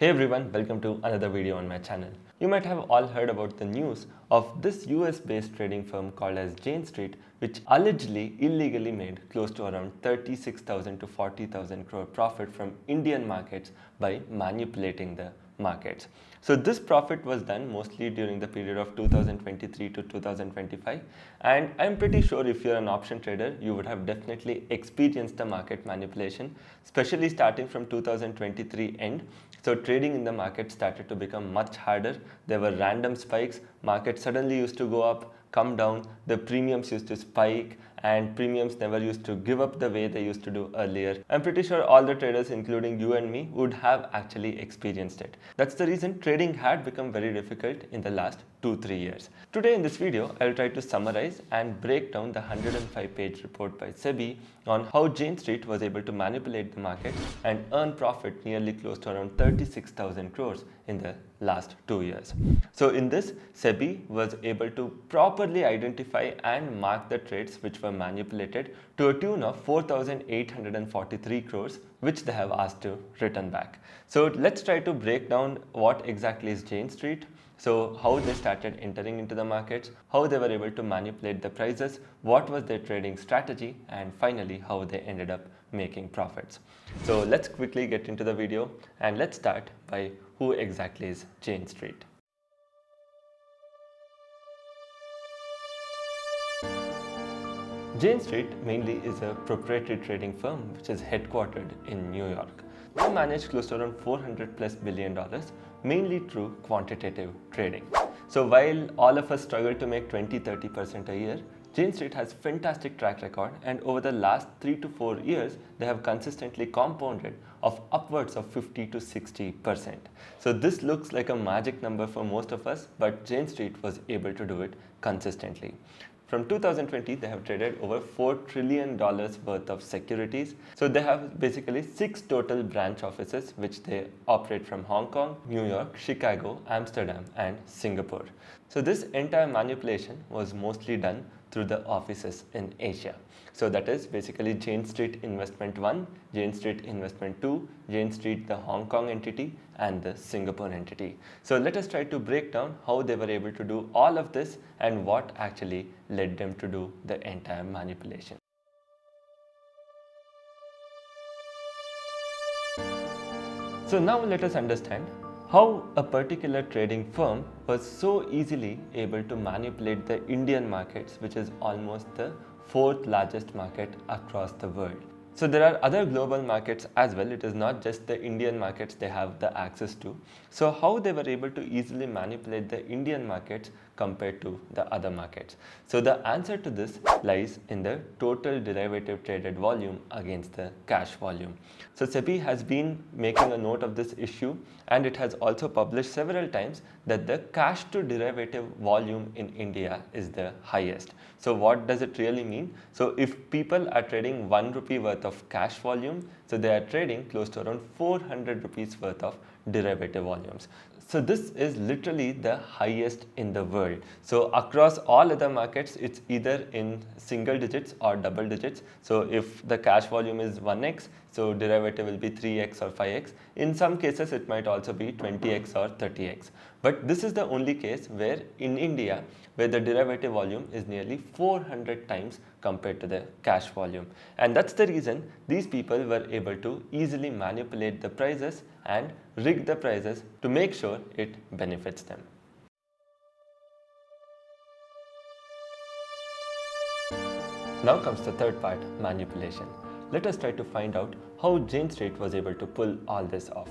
Hey everyone, welcome to another video on my channel. You might have all heard about the news of this US based trading firm called as Jane Street, which allegedly illegally made close to around 36,000 to 40,000 crore profit from Indian markets by manipulating the markets. So this profit was done mostly during the period of 2023 to 2025, and I'm pretty sure if you're an option trader, you would have definitely experienced the market manipulation, especially starting from 2023 end. So trading in the market started to become much harder. There were random spikes. Market suddenly used to go up, come down. The premiums used to spike, and premiums never used to give up the way they used to do earlier. I'm pretty sure all the traders, including you and me, would have actually experienced it. That's the reason trading had become very difficult in the last 2-3 years. Today in this video, I'll try to summarize and break down the 105-page report by SEBI on how Jane Street was able to manipulate the market and earn profit nearly close to around 36,000 crores in the last 2 years. So in this, SEBI was able to properly identify and mark the trades which were manipulated to a tune of 4,843 crores, which they have asked to return back. So let's try to break down what exactly is Jane Street. So how they started entering into the markets, how they were able to manipulate the prices, what was their trading strategy, and finally how they ended up making profits. So let's quickly get into the video and let's start by who exactly is Jane Street. Jane Street mainly is a proprietary trading firm which is headquartered in New York. They manage close to around $400+ billion, mainly through quantitative trading. So while all of us struggle to make 20-30% a year, Jane Street has fantastic track record, and over the last 3 to 4 years, they have consistently compounded of upwards of 50 to 60%. So this looks like a magic number for most of us, but Jane Street was able to do it consistently. From 2020, they have traded over $4 trillion worth of securities. So they have basically 6 total branch offices which they operate from Hong Kong, New York, Chicago, Amsterdam, and Singapore. So this entire manipulation was mostly done through the offices in Asia. So that is basically Jane Street Investment 1, Jane Street Investment 2, Jane Street the Hong Kong entity, and the Singapore entity. So let us try to break down how they were able to do all of this and what actually led them to do the entire manipulation. So now let us understand how a particular trading firm was so easily able to manipulate the Indian markets, which is almost the 4th largest market across the world. So there are other global markets as well. It is not just the Indian markets they have the access to. So how they were able to easily manipulate the Indian markets compared to the other markets? So the answer to this lies in the total derivative traded volume against the cash volume. So SEBI has been making a note of this issue, and it has also published several times that the cash to derivative volume in India is the highest. So what does it really mean? So if people are trading 1 rupee worth of cash volume, so they are trading close to around 400 rupees worth of derivative volumes. So this is literally the highest in the world. So across all other markets, it's either in single digits or double digits. So if the cash volume is 1x, so derivative will be 3x or 5x. In some cases, it might also be 20x or 30x. But this is the only case where in India, where the derivative volume is nearly 400 times compared to the cash volume. And that's the reason these people were able to easily manipulate the prices and rig the prices to make sure it benefits them. Now comes the third part, manipulation. Let us try to find out how Jane Street was able to pull all this off.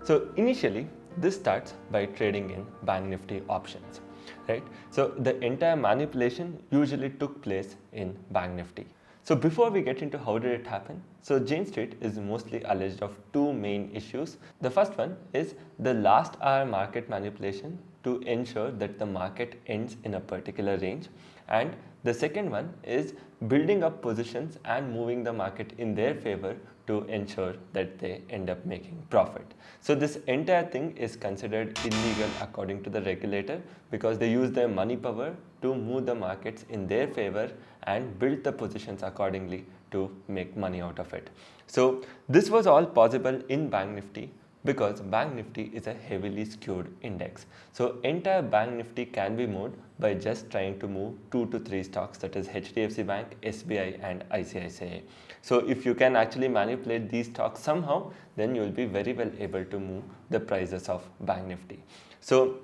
So initially, this starts by trading in Bank Nifty options, right? So the entire manipulation usually took place in Bank Nifty. So before we get into how did it happen, so Jane Street is mostly alleged of 2 main issues. The first one is the last hour market manipulation to ensure that the market ends in a particular range, and the second one is building up positions and moving the market in their favor to ensure that they end up making profit. So this entire thing is considered illegal according to the regulator because they use their money power to move the markets in their favor and build the positions accordingly to make money out of it. So this was all possible in Bank Nifty because Bank Nifty is a heavily skewed index. So entire Bank Nifty can be moved by just trying to move 2 to 3 stocks, that is HDFC Bank, SBI and ICICI. So if you can actually manipulate these stocks somehow, then you will be very well able to move the prices of Bank Nifty. So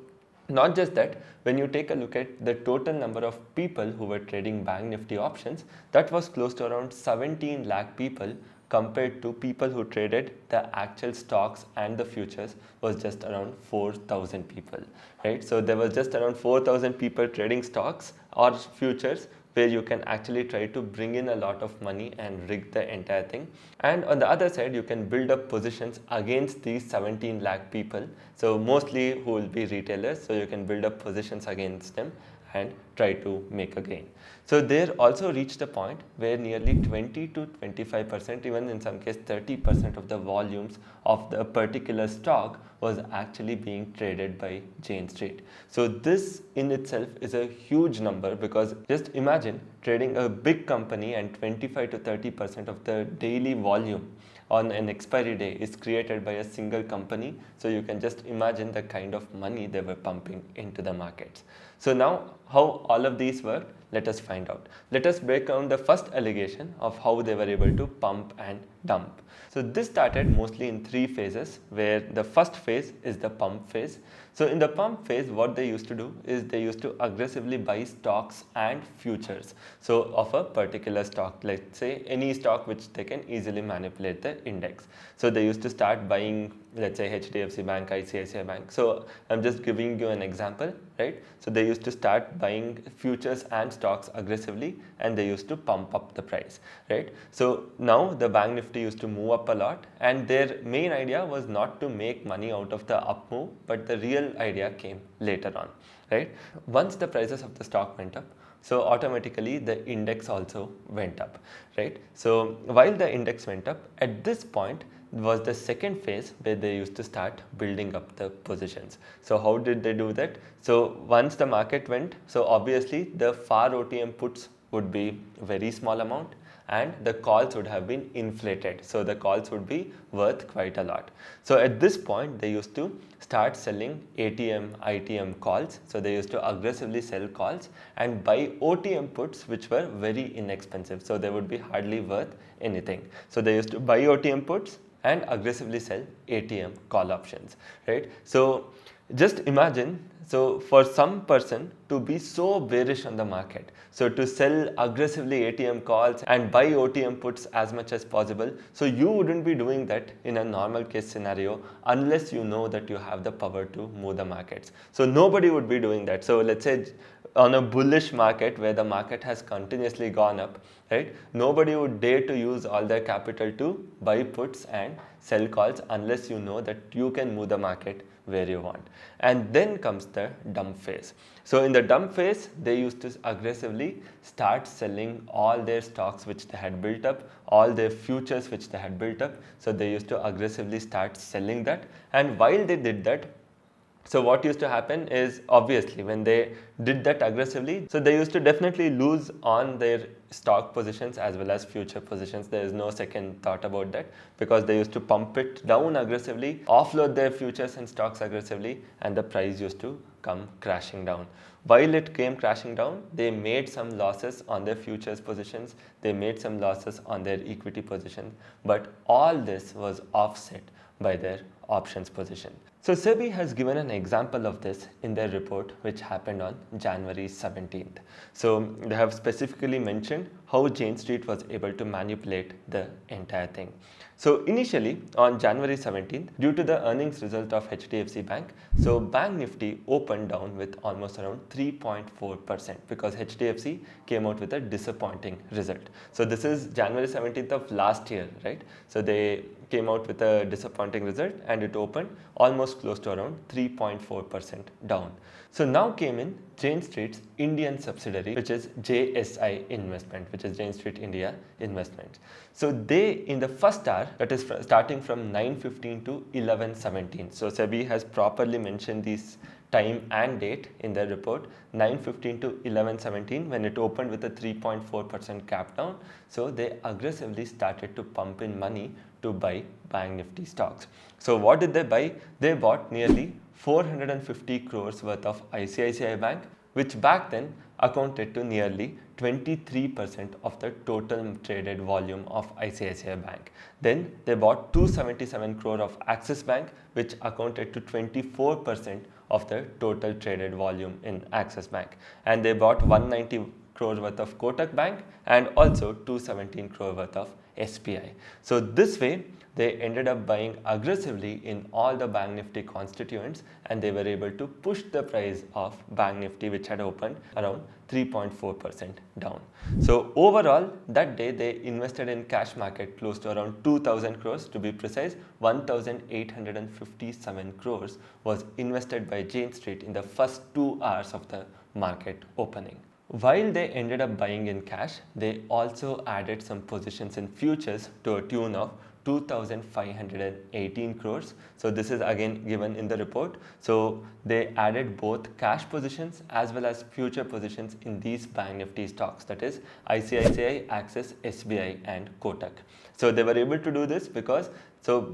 not just that, when you take a look at the total number of people who were trading Bank Nifty options, that was close to around 17 lakh people, compared to people who traded the actual stocks and the futures was just around 4,000 people, right? So there was just around 4,000 people trading stocks or futures, where you can actually try to bring in a lot of money and rig the entire thing. And on the other side, you can build up positions against these 17 lakh people. So mostly who will be retailers. So you can build up positions against them and try to make a gain. So there also reached a point where nearly 20 to 25%, even in some case 30% of the volumes of the particular stock was actually being traded by Jane Street. So this in itself is a huge number, because just imagine trading a big company and 25 to 30% of the daily volume on an expiry day is created by a single company. So you can just imagine the kind of money they were pumping into the markets. So now how all of these work, let us find out. Let us break down the first allegation of how they were able to pump and dump. So this started mostly in 3 phases, where the first phase is the pump phase. So in the pump phase, what they used to do is they used to aggressively buy stocks and futures. So of a particular stock, let's say any stock which they can easily manipulate the index. So they used to start buying, let's say HDFC Bank, ICICI Bank. So I'm just giving you an example, right? So they used to start buying futures and stocks aggressively, and they used to pump up the price, right? So now the Bank Nifty used to move up a lot, and their main idea was not to make money out of the up move, but the real idea came later on, right? Once the prices of the stock went up, so automatically the index also went up, right? So while the index went up, at this point was the second phase where they used to start building up the positions. So how did they do that? So once the market went, so obviously the FAR OTM puts would be very small amount, and the calls would have been inflated. So the calls would be worth quite a lot. So at this point, they used to start selling ATM, ITM calls. So they used to aggressively sell calls and buy OTM puts, which were very inexpensive. So they would be hardly worth anything. So they used to buy OTM puts and aggressively sell ATM call options, right? So just imagine, so for some person to be so bearish on the market, so to sell aggressively ATM calls and buy OTM puts as much as possible, so you wouldn't be doing that in a normal case scenario unless you know that you have the power to move the markets. So nobody would be doing that. So let's say on a bullish market where the market has continuously gone up, right? Nobody would dare to use all their capital to buy puts and sell calls unless you know that you can move the market where you want. And then comes the dump phase. So in the dump phase, they used to aggressively start selling all their stocks which they had built up, all their futures which they had built up. So they used to aggressively start selling that. And while they did that, so what used to happen is, obviously when they did that aggressively, so they used to definitely lose on their stock positions as well as future positions. There is no second thought about that, because they used to pump it down aggressively, offload their futures and stocks aggressively, and the price used to come crashing down. While it came crashing down, they made some losses on their futures positions, they made some losses on their equity position, but all this was offset by their options position. So SEBI has given an example of this in their report, which happened on January 17th. So they have specifically mentioned how Jane Street was able to manipulate the entire thing. So initially on January 17th, due to the earnings result of HDFC Bank, so Bank Nifty opened down with almost around 3.4%, because HDFC came out with a disappointing result. So this is January 17th of last year, right? So they came out with a disappointing result and it opened almost close to around 3.4% down. So now came in Jane Street's Indian subsidiary, which is JSI Investment, which is Jane Street India Investments. So they, in the first hour, that is starting from 9:15 to 11:17. So SEBI has properly mentioned these time and date in their report, 9:15 to 11:17, when it opened with a 3.4% cap down. So they aggressively started to pump in money to buy Bank Nifty stocks. So what did they buy? They bought nearly 450 crores worth of ICICI Bank, which back then accounted to nearly 23% of the total traded volume of ICICI Bank. Then they bought 277 crore of Axis Bank, which accounted to 24% of the total traded volume in Axis Bank. And they bought 190 crore worth of Kotak Bank and also 217 crore worth of SBI. So this way, they ended up buying aggressively in all the Bank Nifty constituents, and they were able to push the price of Bank Nifty, which had opened around 3.4% down. So overall, that day they invested in cash market close to around 2,000 crores. To be precise, 1,857 crores was invested by Jane Street in the first 2 hours of the market opening. While they ended up buying in cash, they also added some positions in futures to a tune of 2,518 crores. So this is again given in the report. So they added both cash positions as well as future positions in these Bank Nifty stocks, that is ICICI, Axis, SBI and Kotak. So they were able to do this because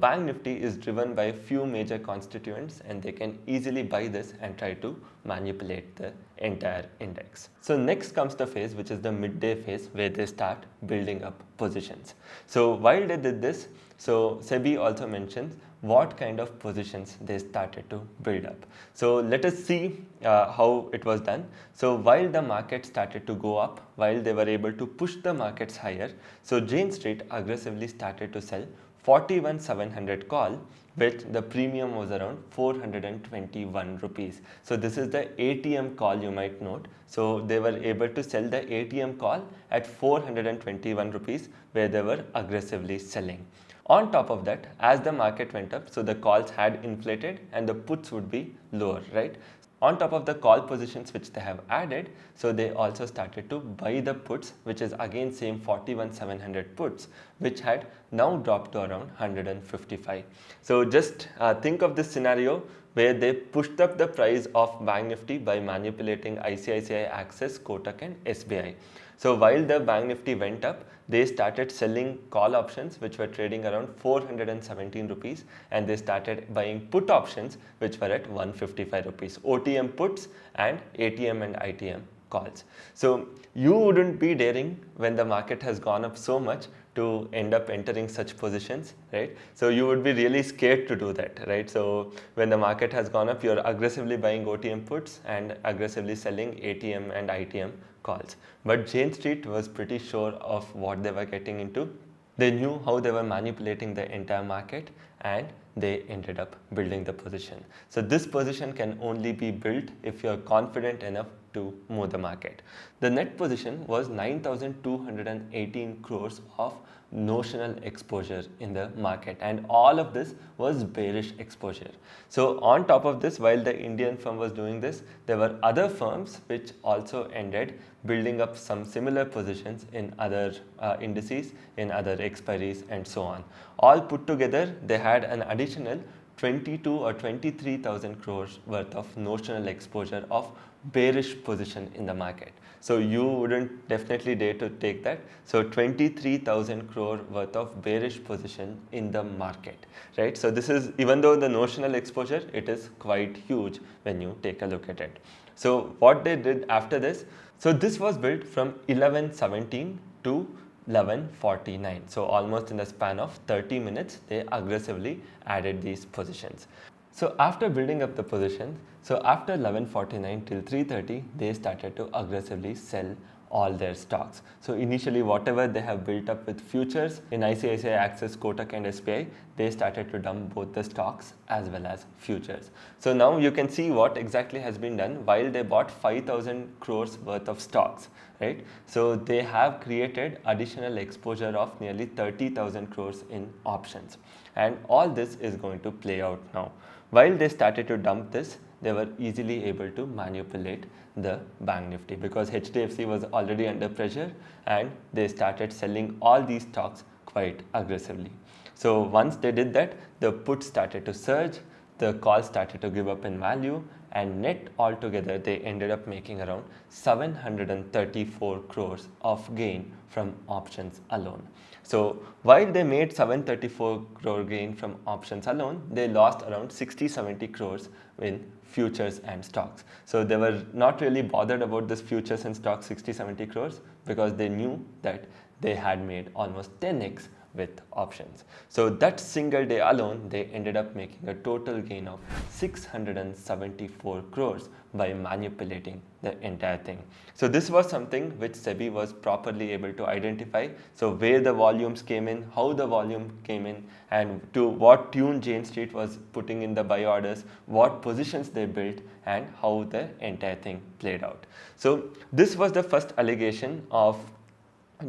Bank Nifty is driven by a few major constituents, and they can easily buy this and try to manipulate the entire index. So next comes the phase, which is the midday phase, where they start building up positions. So while they did this, SEBI also mentions what kind of positions they started to build up. So let us see how it was done. So while the market started to go up, while they were able to push the markets higher, so Jane Street aggressively started to sell 41,700 call, which the premium was around 421 rupees. So this is the ATM call, you might note. So they were able to sell the ATM call at 421 rupees, where they were aggressively selling. On top of that, as the market went up, so the calls had inflated and the puts would be lower, right? On top of the call positions which they have added, so they also started to buy the puts, which is again same 41,700 puts, which had now dropped to around 155. So just think of this scenario where they pushed up the price of Bank Nifty by manipulating ICICI, Axis, Kotak and SBI. So while the Bank Nifty went up, they started selling call options which were trading around 417 rupees, and they started buying put options which were at 155 rupees, OTM puts and ATM and ITM calls. So you wouldn't be daring when the market has gone up so much to end up entering such positions, right? So you would be really scared to do that, right? So when the market has gone up, you're aggressively buying OTM puts and aggressively selling ATM and ITM calls. But Jane Street was pretty sure of what they were getting into. They knew how they were manipulating the entire market, and they ended up building the position. So this position can only be built if you're confident enough to move the market. The net position was 9,218 crores of notional exposure in the market, and all of this was bearish exposure. So on top of this, while the Indian firm was doing this, there were other firms which also ended building up some similar positions in other indices, in other expiries and so on. All put together, they had an additional 22 or 23,000 crores worth of notional exposure of bearish position in the market. So you wouldn't definitely dare to take that. So 23,000 crore worth of bearish position in the market, right? So this is, even though the notional exposure, it is quite huge when you take a look at it. So what they did after this, so this was built from 11:17 to 11:49. So almost in the span of 30 minutes, they aggressively added these positions. So after building up the position, so after 11:49 till 3:30, they started to aggressively sell all their stocks. So initially, whatever they have built up with futures in ICICI, Axis, Kotak and SBI, they started to dump both the stocks as well as futures. So now you can see what exactly has been done. While they bought 5,000 crores worth of stocks, right? So they have created additional exposure of nearly 30,000 crores in options. And all this is going to play out now. While they started to dump this, they were easily able to manipulate the Bank Nifty because HDFC was already under pressure, and they started selling all these stocks quite aggressively. So once they did that, the put started to surge, the call started to give up in value, and net altogether they ended up making around 734 crores of gain from options alone. So while they made 734 crore gain from options alone, they lost around 60-70 crores in futures and stocks. So they were not really bothered about this futures and stocks 60-70 crores because they knew that they had made almost 10x with options. So that single day alone, they ended up making a total gain of 674 crores by manipulating the entire thing. So this was something which SEBI was properly able to identify. So where the volumes came in, how the volume came in, and to what tune Jane Street was putting in the buy orders, what positions they built, and how the entire thing played out. So this was the first allegation of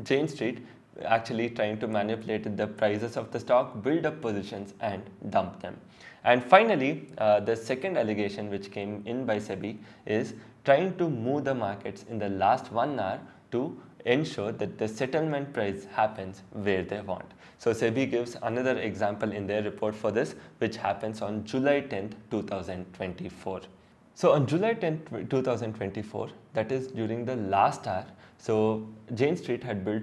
Jane Street actually trying to manipulate the prices of the stock, build up positions and dump them. And finally, the second allegation which came in by SEBI is trying to move the markets in the last 1 hour to ensure that the settlement price happens where they want. So SEBI gives another example in their report for this, which happens on July 10th, 2024. So on July 10th, 2024, that is during the last hour, so Jane Street had built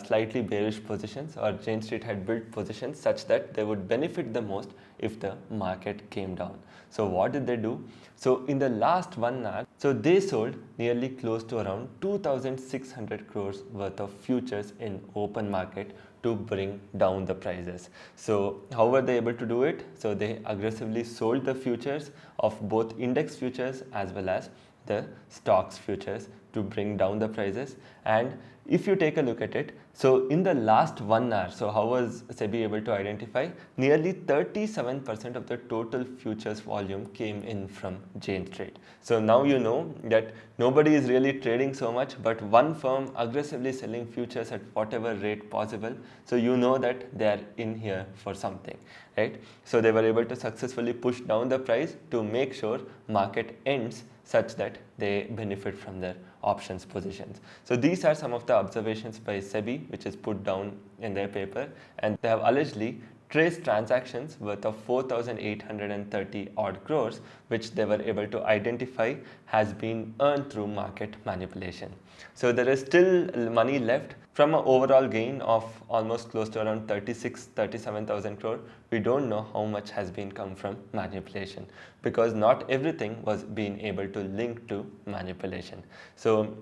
slightly bearish positions, or Jane Street had built positions such that they would benefit the most if the market came down. So what did they do? So in the last 1 hour, so they sold nearly close to around 2,600 crores worth of futures in open market to bring down the prices. So how were they able to do it? So they aggressively sold the futures of both index futures as well as the stocks futures to bring down the prices. And if you take a look at it, so in the last 1 hour, so how was SEBI able to identify? Nearly 37% of the total futures volume came in from Jane Street. So now you know that nobody is really trading so much, but one firm aggressively selling futures at whatever rate possible. So you know that they are in here for something, right? So they were able to successfully push down the price to make sure market ends such that they benefit from their options positions. So these are some of the observations by SEBI which is put down in their paper, and they have allegedly traced transactions worth of 4,830 odd crores which they were able to identify has been earned through market manipulation. So there is still money left from an overall gain of almost close to around 37,000 crore. We don't know how much has been come from manipulation because not everything was being able to link to manipulation. So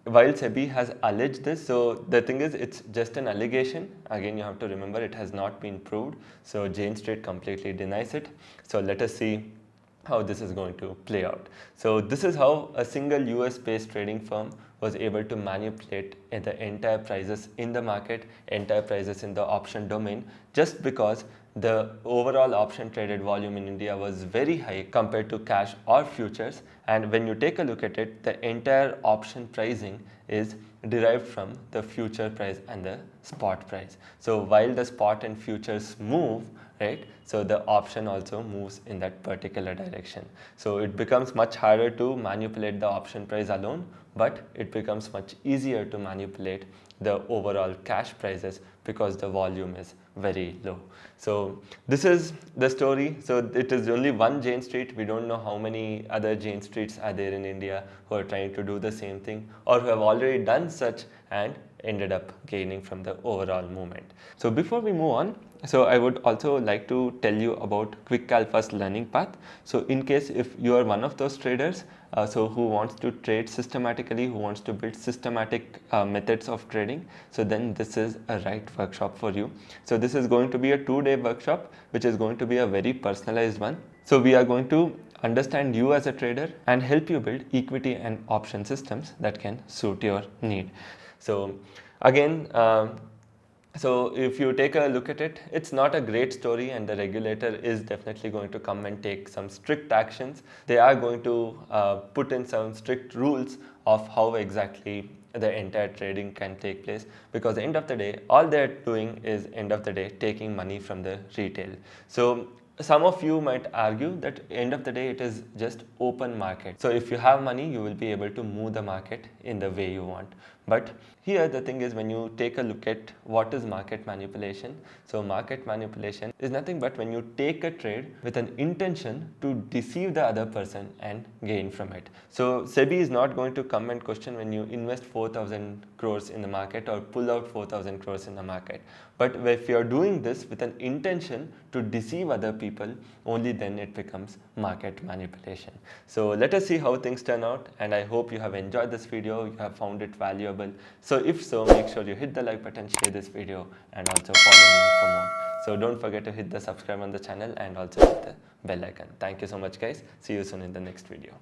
while SEBI has alleged this, so the thing is it's just an allegation. Again, you have to remember it has not been proved. So Jane Street completely denies it. So let us see how this is going to play out. So this is how a single US based trading firm was able to manipulate the entire prices in the market, entire prices in the option domain, just because the overall option traded volume in India was very high compared to cash or futures. And when you take a look at it, the entire option pricing is derived from the future price and the spot price. So while the spot and futures move, right, so the option also moves in that particular direction. So it becomes much harder to manipulate the option price alone, but it becomes much easier to manipulate the overall cash prices because the volume is very low. So this is the story. So it is only one Jane Street. We don't know how many other Jane Streets are there in India who are trying to do the same thing or who have already done such and ended up gaining from the overall movement. So before we move on, so I would also like to tell you about QuickAlpha's learning path. So in case if you are one of those traders so who wants to trade systematically, who wants to build systematic methods of trading, so then this is a right workshop for you. So this is going to be a 2-day workshop which is going to be a very personalized one. So we are going to understand you as a trader and help you build equity and option systems that can suit your need. So again, so if you take a look at it, it's not a great story, and the regulator is definitely going to come and take some strict actions. They are going to put in some strict rules of how exactly the entire trading can take place, because end of the day, all they're doing is end of the day taking money from the retail. So some of you might argue that end of the day it is just open market. So if you have money, you will be able to move the market in the way you want. But here the thing is, when you take a look at what is market manipulation, so market manipulation is nothing but when you take a trade with an intention to deceive the other person and gain from it. So SEBI is not going to come and question when you invest 4,000 crores in the market or pull out 4,000 crores in the market. But if you're doing this with an intention to deceive other people, only then it becomes market manipulation. So let us see how things turn out, and I hope you have enjoyed this video, you have found it valuable. So if so, make sure you hit the like button, share this video, and also follow me for more. So don't forget to hit the subscribe on the channel and also hit the bell icon. Thank you so much guys. See you soon in the next video.